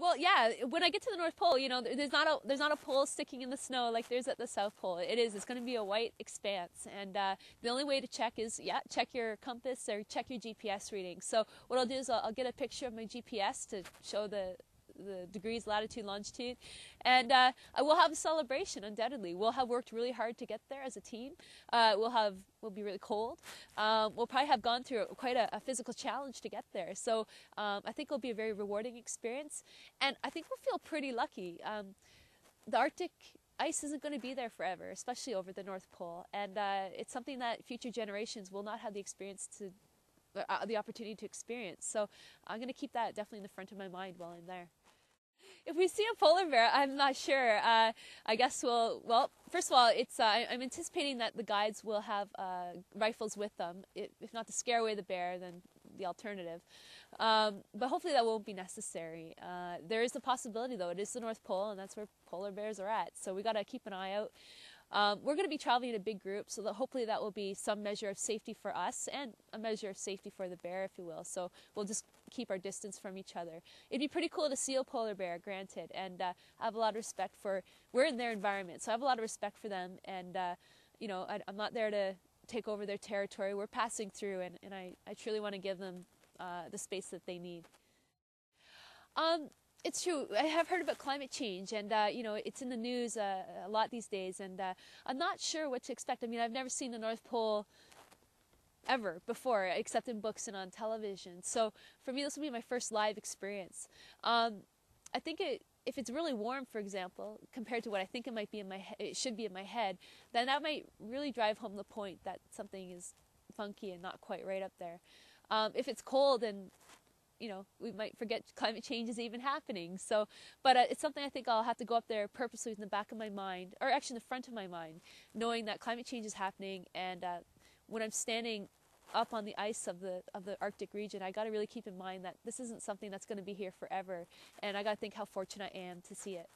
Well, yeah. When I get to the North Pole, you know, there's not a pole sticking in the snow like there's at the South Pole. It's going to be a white expanse, and the only way to check is check your compass or check your GPS reading. So what I'll do is I'll get a picture of my GPS to show the degrees, latitude, longitude, and I will have a celebration. Undoubtedly, we'll have worked really hard to get there as a team. We'll be really cold. We'll probably have gone through quite a physical challenge to get there. So I think it'll be a very rewarding experience, and I think we'll feel pretty lucky. The Arctic ice isn't going to be there forever, especially over the North Pole, and it's something that future generations will not have the opportunity to experience. So I'm going to keep that definitely in the front of my mind while I'm there. If we see a polar bear, I'm not sure. I guess well, first of all, I'm anticipating that the guides will have rifles with them. If not to scare away the bear, then the alternative. But hopefully that won't be necessary. There is the possibility, though. It is the North Pole, and that's where polar bears are at. So we got to keep an eye out. We're going to be traveling in a big group, so that hopefully that will be some measure of safety for us and a measure of safety for the bear, if you will. So we'll just keep our distance from each other. It'd be pretty cool to see a polar bear, granted, and I have a lot of respect for, we're in their environment, so I have a lot of respect for them, and you know, I'm not there to take over their territory. We're passing through, and I truly want to give them the space that they need. It's true. I have heard about climate change, and you know, it's in the news a lot these days, and I'm not sure what to expect. I mean, I've never seen the North Pole ever before, except in books and on television. So for me, this will be my first live experience. I think if it's really warm, for example, compared to what I think it might be it should be in my head, then that might really drive home the point that something is funky and not quite right up there. If it's cold, and you know, we might forget climate change is even happening. So, but it's something I think I'll have to go up there purposely in the back of my mind, or actually in the front of my mind, knowing that climate change is happening. And when I'm standing up on the ice of the Arctic region, I got to really keep in mind that this isn't something that's going to be here forever. And I got to think how fortunate I am to see it.